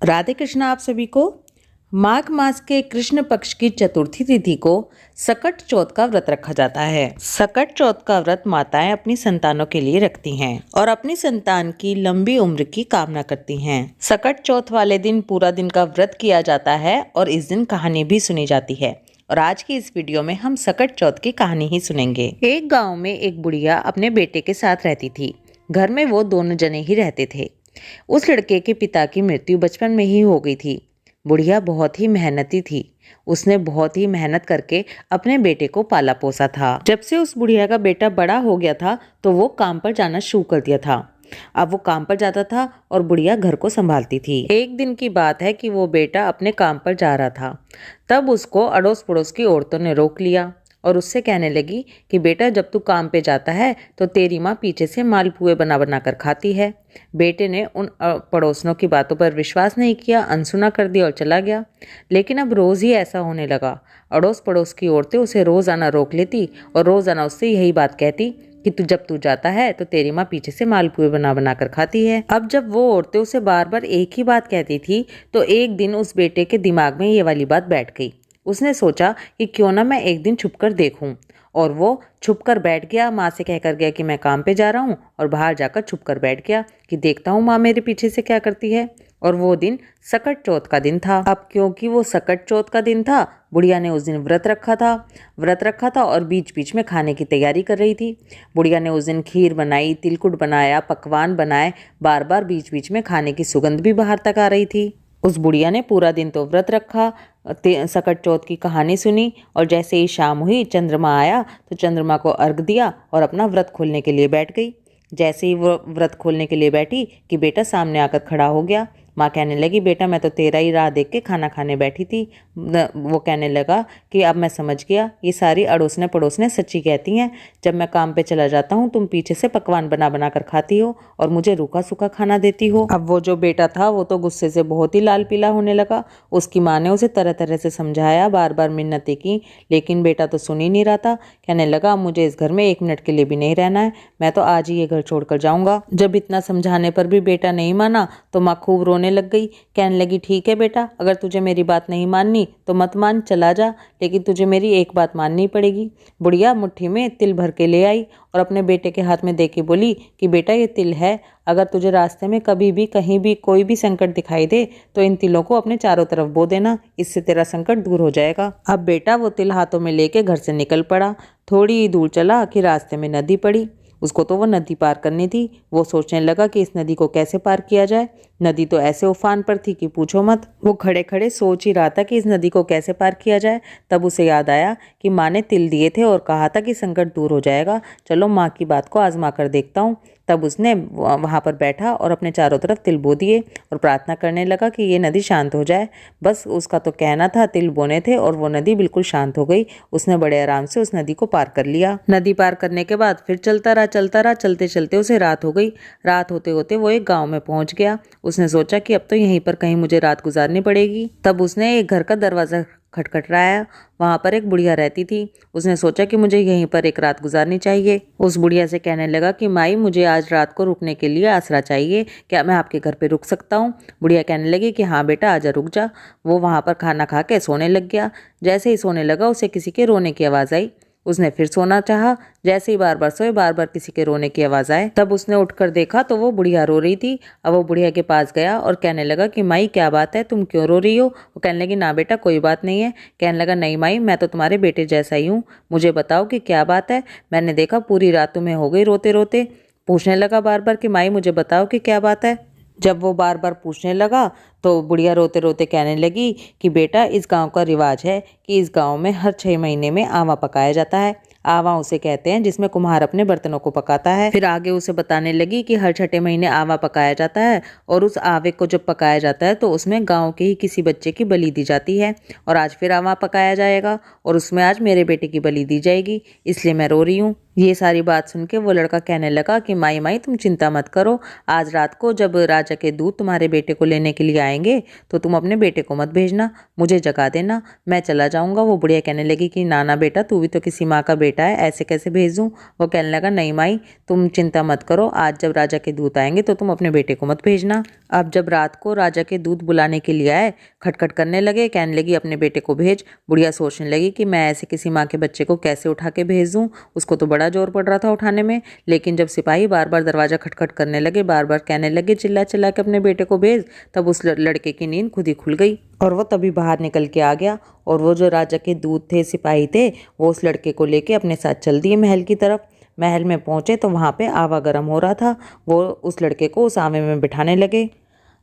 राधे कृष्ण आप सभी को। माघ मास के कृष्ण पक्ष की चतुर्थी तिथि को सकट चौथ का व्रत रखा जाता है। सकट चौथ का व्रत माताएं अपनी संतानों के लिए रखती हैं और अपनी संतान की लंबी उम्र की कामना करती हैं। सकट चौथ वाले दिन पूरा दिन का व्रत किया जाता है और इस दिन कहानी भी सुनी जाती है। और आज की इस वीडियो में हम सकट चौथ की कहानी ही सुनेंगे। एक गाँव में एक बुढ़िया अपने बेटे के साथ रहती थी। घर में वो दोनों जने ही रहते थे। उस लड़के के पिता की मृत्यु बचपन में ही हो गई थी। बुढ़िया बहुत ही मेहनती थी। उसने बहुत ही मेहनत करके अपने बेटे को पाला पोसा था। जब से उस बुढ़िया का बेटा बड़ा हो गया था तो वो काम पर जाना शुरू कर दिया था। अब वो काम पर जाता था और बुढ़िया घर को संभालती थी। एक दिन की बात है कि वो बेटा अपने काम पर जा रहा था। तब उसको अड़ोस पड़ोस की औरतों ने रोक लिया और उससे कहने लगी कि बेटा जब तू काम पे जाता है तो तेरी माँ पीछे से मालपुए बना बना कर खाती है। बेटे ने उन पड़ोसनों की बातों पर विश्वास नहीं किया, अनसुना कर दिया और चला गया। लेकिन अब रोज ही ऐसा होने लगा। अड़ोस पड़ोस की औरतें उसे रोज आना रोक लेती और रोज आना उससे यही बात कहती कि जब तू जाता है तो तेरी माँ पीछे से मालपुए बना बना कर खाती है। अब जब वो औरतें उसे बार बार एक ही बात कहती थी तो एक दिन उस बेटे के दिमाग में ये वाली बात बैठ गई। उसने सोचा कि क्यों ना मैं एक दिन छुपकर देखूं, और वो छुपकर बैठ गया। माँ से कहकर गया कि मैं काम पे जा रहा हूँ और बाहर जाकर छुपकर बैठ गया कि देखता हूँ माँ मेरे पीछे से क्या करती है। और वो दिन सकट चौथ का दिन था। अब क्योंकि वो सकट चौथ का दिन था, बुढ़िया ने उस दिन व्रत रखा था और बीच बीच में खाने की तैयारी कर रही थी। बुढ़िया ने उस दिन खीर बनाई, तिलकुट बनाया, पकवान बनाए। बार बार बीच बीच में खाने की सुगंध भी बाहर तक आ रही थी। उस बुढ़िया ने पूरा दिन तो व्रत रखा, सकट चौथ की कहानी सुनी और जैसे ही शाम हुई चंद्रमा आया तो चंद्रमा को अर्घ दिया और अपना व्रत खोलने के लिए बैठ गई। जैसे ही वो व्रत खोलने के लिए बैठी कि बेटा सामने आकर खड़ा हो गया। माँ कहने लगी बेटा मैं तो तेरा ही राह देख के खाना खाने बैठी थी। वो कहने लगा कि अब मैं समझ गया, ये सारी अड़ोसने पड़ोसने सच्ची कहती हैं। जब मैं काम पे चला जाता हूँ तुम पीछे से पकवान बना बना कर खाती हो और मुझे रूखा सूखा खाना देती हो। अब वो जो बेटा था वो तो गुस्से से बहुत ही लाल पीला होने लगा। उसकी माँ ने उसे तरह तरह से समझाया, बार बार मिन्नतें की, लेकिन बेटा तो सुन ही नहीं रहा था। कहने लगा मुझे इस घर में एक मिनट के लिए भी नहीं रहना है, मैं तो आज ही ये घर छोड़कर जाऊंगा। जब इतना समझाने पर भी बेटा नहीं माना तो माँ खूब रोने लग गई। कहने लगी ठीक है बेटा, अगर तुझे मेरी बात नहीं माननी तो मत मान, चला जा, लेकिन तुझे मेरी एक बात माननी पड़ेगी। बुढ़िया मुट्ठी में तिल भर के ले आई और अपने बेटे के हाथ में दे के बोली कि बेटा ये तिल है, अगर तुझे रास्ते में कभी भी कहीं भी कोई भी संकट दिखाई दे तो इन तिलों को अपने चारों तरफ बो देना, इससे तेरा संकट दूर हो जाएगा। अब बेटा वो तिल हाथों में लेके घर से निकल पड़ा। थोड़ी ही दूर चला कि रास्ते में नदी पड़ी। उसको तो वो नदी पार करनी थी। वो सोचने लगा कि इस नदी को कैसे पार किया जाए। नदी तो ऐसे उफान पर थी कि पूछो मत। वो खड़े खड़े सोच ही रहा था कि इस नदी को कैसे पार किया जाए। तब उसे याद आया कि माँ ने तिल दिए थे और कहा था कि संकट दूर हो जाएगा, चलो माँ की बात को आजमा कर देखता हूँ। तब उसने वहाँ पर बैठा और अपने चारों तरफ तिल बो दिए और प्रार्थना करने लगा कि ये नदी शांत हो जाए। बस उसका तो कहना था, तिल बोने थे और वो नदी बिल्कुल शांत हो गई। उसने बड़े आराम से उस नदी को पार कर लिया। नदी पार करने के बाद फिर चलता रहा। चलते चलते उसे रात हो गई। रात होते होते वो एक गाँव में पहुंच गया। उसने सोचा कि अब तो यहीं पर कहीं मुझे रात गुजारनी पड़ेगी। तब उसने एक घर का दरवाजा खटखटाया। वहां पर एक बुढ़िया रहती थी। उसने सोचा कि मुझे यहीं पर एक रात गुजारनी चाहिए। उस बुढ़िया से कहने लगा कि माई मुझे आज रात को रुकने के लिए आसरा चाहिए, क्या मैं आपके घर पे रुक सकता हूँ? बुढ़िया कहने लगी कि हाँ बेटा आजा, रुक जा। वो वहां पर खाना खा के सोने लग गया। जैसे ही सोने लगा उसे किसी के रोने की आवाज आई। उसने फिर सोना चाहा। जैसे ही बार बार सोए, बार बार किसी के रोने की आवाज आए। तब उसने उठकर देखा तो वो बुढ़िया रो रही थी। अब वो बुढ़िया के पास गया और कहने लगा कि माई क्या बात है, तुम क्यों रो रही हो? वो कहने लगी ना बेटा कोई बात नहीं है। कहने लगा नहीं माई, मैं तो तुम्हारे बेटे जैसा ही हूँ, मुझे बताओ कि क्या बात है। मैंने देखा पूरी रात तुम्हें हो गई रोते रोते। पूछने लगा बार बार कि माई मुझे बताओ कि क्या बात है। जब वो बार बार पूछने लगा तो बुढ़िया रोते रोते कहने लगी कि बेटा इस गांव का रिवाज है कि इस गांव में हर 6 महीने में आवा पकाया जाता है। आवा उसे कहते हैं जिसमें कुम्हार अपने बर्तनों को पकाता है। फिर आगे उसे बताने लगी कि हर 6ठे महीने आवा पकाया जाता है और उस आवे को जब पकाया जाता है तो उसमें गांव के ही किसी बच्चे की बलि दी जाती है। और आज फिर आवा पकाया जाएगा और उसमें आज मेरे बेटे की बलि दी जाएगी, इसलिए मैं रो रही हूँ। ये सारी बात सुन के वो लड़का कहने लगा कि माई माई तुम चिंता मत करो, आज रात को जब राजा के दूत तुम्हारे बेटे को लेने के लिए आएंगे तो तुम अपने बेटे को मत भेजना, मुझे जगा देना, मैं चला जाऊंगा। वो बुढ़िया कहने लगी कि नाना बेटा तू भी तो किसी माँ का बेटा है, ऐसे कैसे भेजूं। वो कहने लगा नहीं माई तुम चिंता मत करो, आज जब राजा के दूत आएंगे तो तुम अपने बेटे को मत भेजना। अब जब रात को राजा के दूत बुलाने के लिए आए, खटखट करने लगे, कहने लगी अपने बेटे को भेज। बुढ़िया सोचने लगी कि मैं ऐसे किसी माँ के बच्चे को कैसे उठा के भेज दूँ, उसको तो बड़ा जोर पड़ रहा था उठाने में। लेकिन जब सिपाही बार बार दरवाजा खटखट करने लगे, बार बार कहने लगे चिल्ला चिल्ला के अपने बेटे को भेज, तब उस लड़के की नींद खुद ही खुल गई और वो तभी बाहर निकल के आ गया। और वो जो राजा के दूत थे, सिपाही थे, वो उस लड़के को लेके अपने साथ चल दिए महल की तरफ। महल में पहुंचे तो वहां पे आवा गर्म हो रहा था। वो उस लड़के को उस आवे में बिठाने लगे।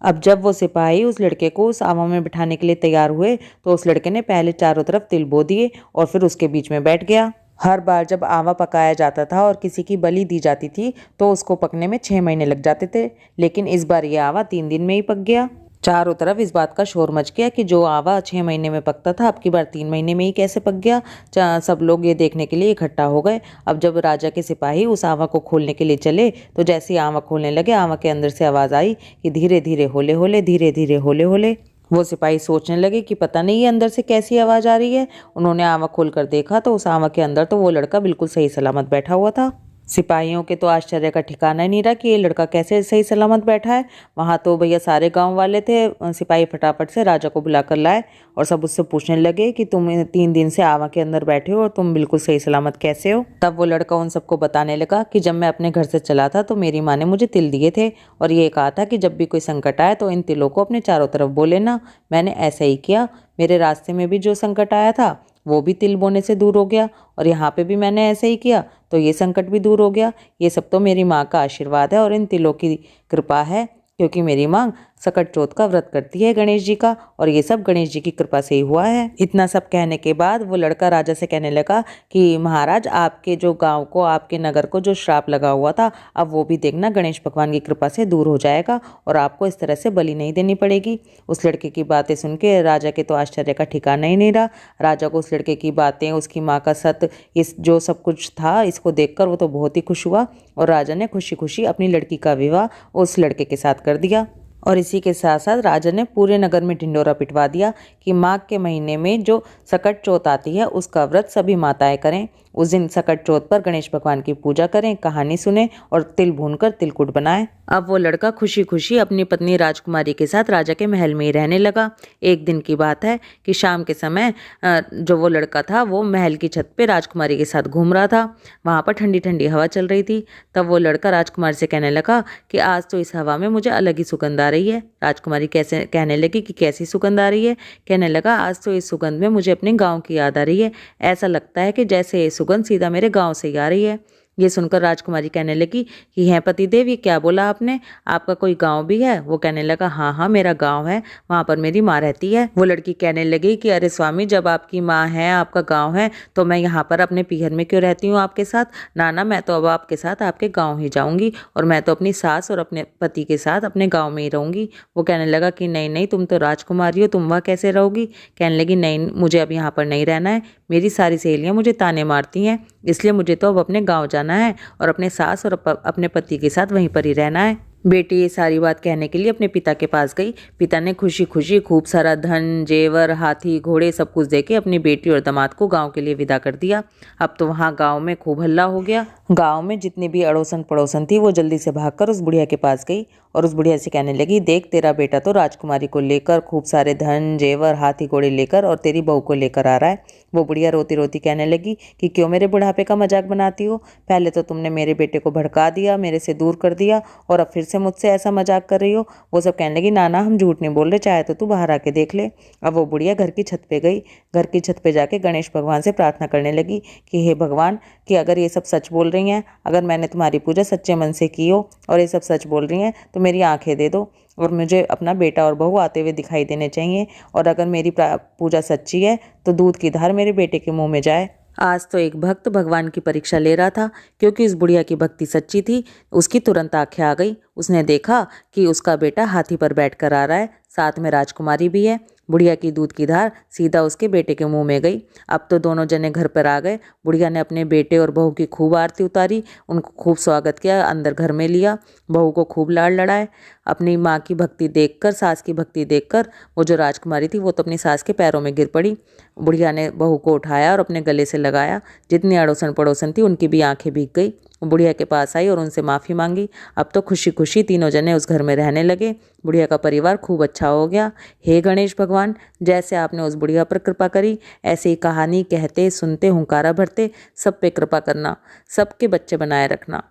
अब जब वो सिपाही उस लड़के को उस आवा में बिठाने के लिए तैयार हुए तो उस लड़के ने पहले चारों तरफ तिल बो दिए और फिर उसके बीच में बैठ गया। हर बार जब आवा पकाया जाता था और किसी की बलि दी जाती थी तो उसको पकने में 6 महीने लग जाते थे, लेकिन इस बार ये आवा 3 दिन में ही पक गया। चारों तरफ इस बात का शोर मच गया कि जो आवा 6 महीने में पकता था अब की बार 3 महीने में ही कैसे पक गया। सब लोग ये देखने के लिए इकट्ठा हो गए। अब जब राजा के सिपाही उस आवा को खोलने के लिए चले तो जैसे ही आवा खोलने लगे, आवा के अंदर से आवाज़ आई कि धीरे धीरे होले होले, धीरे धीरे होले होले। वो सिपाही सोचने लगे कि पता नहीं ये अंदर से कैसी आवाज़ आ रही है। उन्होंने आवा खोल कर देखा तो उस आवा के अंदर तो वो लड़का बिल्कुल सही सलामत बैठा हुआ था। सिपाहियों के तो आश्चर्य का ठिकाना ही नहीं रहा कि ये लड़का कैसे सही सलामत बैठा है। वहाँ तो भैया सारे गांव वाले थे। सिपाही फटाफट से राजा को बुलाकर लाए और सब उससे पूछने लगे कि तुम 3 दिन से आवा के अंदर बैठे हो और तुम बिल्कुल सही सलामत कैसे हो। तब वो लड़का उन सबको बताने लगा कि जब मैं अपने घर से चला था तो मेरी माँ ने मुझे तिल दिए थे और ये कहा था कि जब भी कोई संकट आए तो इन तिलों को अपने चारों तरफ बो लेना। मैंने ऐसा ही किया। मेरे रास्ते में भी जो संकट आया था वो भी तिल बोने से दूर हो गया और यहाँ पे भी मैंने ऐसे ही किया तो ये संकट भी दूर हो गया। ये सब तो मेरी माँ का आशीर्वाद है और इन तिलों की कृपा है, क्योंकि मेरी माँ सकट चौथ का व्रत करती है गणेश जी का, और ये सब गणेश जी की कृपा से ही हुआ है। इतना सब कहने के बाद वो लड़का राजा से कहने लगा कि महाराज आपके जो गांव को, आपके नगर को जो श्राप लगा हुआ था, अब वो भी देखना गणेश भगवान की कृपा से दूर हो जाएगा और आपको इस तरह से बलि नहीं देनी पड़ेगी। उस लड़के की बातें सुन के राजा के तो आश्चर्य का ठिकाना ही नहीं रहा। राजा को उस लड़के की बातें, उसकी माँ का सत, इस जो सब कुछ था, इसको देखकर वो तो बहुत ही खुश हुआ और राजा ने खुशी खुशी अपनी लड़की का विवाह उस लड़के के साथ कर दिया। और इसी के साथ साथ राजा ने पूरे नगर में ढिंडोरा पिटवा दिया कि माघ के महीने में जो सकट चौथ आती है उसका व्रत सभी माताएं करें। उस दिन सकट चौथ पर गणेश भगवान की पूजा करें, कहानी सुने और तिल भूनकर तिलकुट बनाएं। अब वो लड़का खुशी खुशी अपनी पत्नी राजकुमारी के साथ राजा के महल में ही रहने लगा। एक दिन की बात है कि शाम के समय जो वो लड़का था वो महल की छत पे राजकुमारी के साथ घूम रहा था। वहाँ पर ठंडी ठंडी हवा चल रही थी। तब वो लड़का राजकुमारी से कहने लगा कि आज तो इस हवा में मुझे अलग ही सुगंध आ रही है। राजकुमारी कैसे कहने लगी कि कैसी सुगंध आ रही है। कहने लगा आज तो इस सुगंध में मुझे अपने गाँव की याद आ रही है। ऐसा लगता है कि जैसे ये सुगंध सीधा मेरे गाँव से ही आ रही है। ये सुनकर राजकुमारी कहने लगी कि हैं पतिदेव, ये क्या बोला आपने, आपका कोई गांव भी है। वो कहने लगा हाँ हाँ मेरा गांव है, वहाँ पर मेरी माँ रहती है। वो लड़की कहने लगी कि अरे स्वामी, जब आपकी माँ है, आपका गांव है, तो मैं यहाँ पर अपने पीहर में क्यों रहती हूँ आपके साथ। ना, मैं तो अब आपके साथ आपके गाँव ही जाऊँगी और मैं तो अपनी सास और अपने पति के साथ अपने गाँव में ही रहूँगी। वो कहने लगा कि नहीं नहीं, तुम तो राजकुमारी हो, तुम वहाँ कैसे रहोगी। कहने लगी नहीं, मुझे अब यहाँ पर नहीं रहना है, मेरी सारी सहेलियाँ मुझे ताने मारती हैं, इसलिए मुझे तो अब अपने गाँव जाना है और अपने सास और अपने पति के साथ वहीं पर ही रहना है। बेटी ये सारी बात कहने के लिए अपने पिता के पास गई। पिता ने खुशी खुशी खूब सारा धन, जेवर, हाथी, घोड़े सब कुछ देके अपनी बेटी और दामाद को गांव के लिए विदा कर दिया। अब तो वहाँ गांव में खूब हल्ला हो गया। गांव में जितनी भी अड़ोसन पड़ोसन थी वो जल्दी से भागकर उस बुढ़िया के पास गई और उस बुढ़िया से कहने लगी, देख तेरा बेटा तो राजकुमारी को लेकर खूब सारे धन, जेवर, हाथी घोड़े लेकर और तेरी बहू को लेकर आ रहा है। वो बुढ़िया रोती रोती कहने लगी कि क्यों मेरे बुढ़ापे का मजाक बनाती हो। पहले तो तुमने मेरे बेटे को भड़का दिया, मेरे से दूर कर दिया और अब फिर से मुझसे ऐसा मजाक कर रही हो। वो सब कहने लगी ना हम झूठ नहीं बोल रहे, चाहे तो तू बाहर आके देख ले। अब वो बुढ़िया घर की छत पे गई। घर की छत पे जाके गणेश भगवान से प्रार्थना करने लगी कि हे भगवान, कि अगर ये सब सच बोल रही हैं, अगर मैंने तुम्हारी पूजा सच्चे मन से की हो और ये सब सच बोल रही हैं तो मेरी आंखें दे दो और मुझे अपना बेटा और बहू आते हुए दिखाई देने चाहिए। और अगर मेरी पूजा सच्ची है तो दूध की धार मेरे बेटे के मुंह में जाए। आज तो एक भक्त भगवान की परीक्षा ले रहा था, क्योंकि उस बुढ़िया की भक्ति सच्ची थी। उसकी तुरंत आंखें आ गई। उसने देखा कि उसका बेटा हाथी पर बैठकर आ रहा है, साथ में राजकुमारी भी है। बुढ़िया की दूध की धार सीधा उसके बेटे के मुंह में गई। अब तो दोनों जने घर पर आ गए। बुढ़िया ने अपने बेटे और बहू की खूब आरती उतारी, उनको खूब स्वागत किया, अंदर घर में लिया, बहू को खूब लाड़ लड़ाए। अपनी माँ की भक्ति देखकर, सास की भक्ति देखकर वो जो राजकुमारी थी वो तो अपनी सास के पैरों में गिर पड़ी। बुढ़िया ने बहू को उठाया और अपने गले से लगाया। जितनी अड़ोसन पड़ोसन थी उनकी भी आंखें भीग गई। बुढ़िया के पास आई और उनसे माफ़ी मांगी। अब तो खुशी खुशी तीनों जने उस घर में रहने लगे। बुढ़िया का परिवार खूब अच्छा हो गया। हे गणेश भगवान, जैसे आपने उस बुढ़िया पर कृपा करी, ऐसे ही कहानी कहते सुनते हुंकारा भरते सब पे कृपा करना, सबके बच्चे बनाए रखना।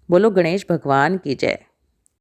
बोलो गणेश भगवान की जय।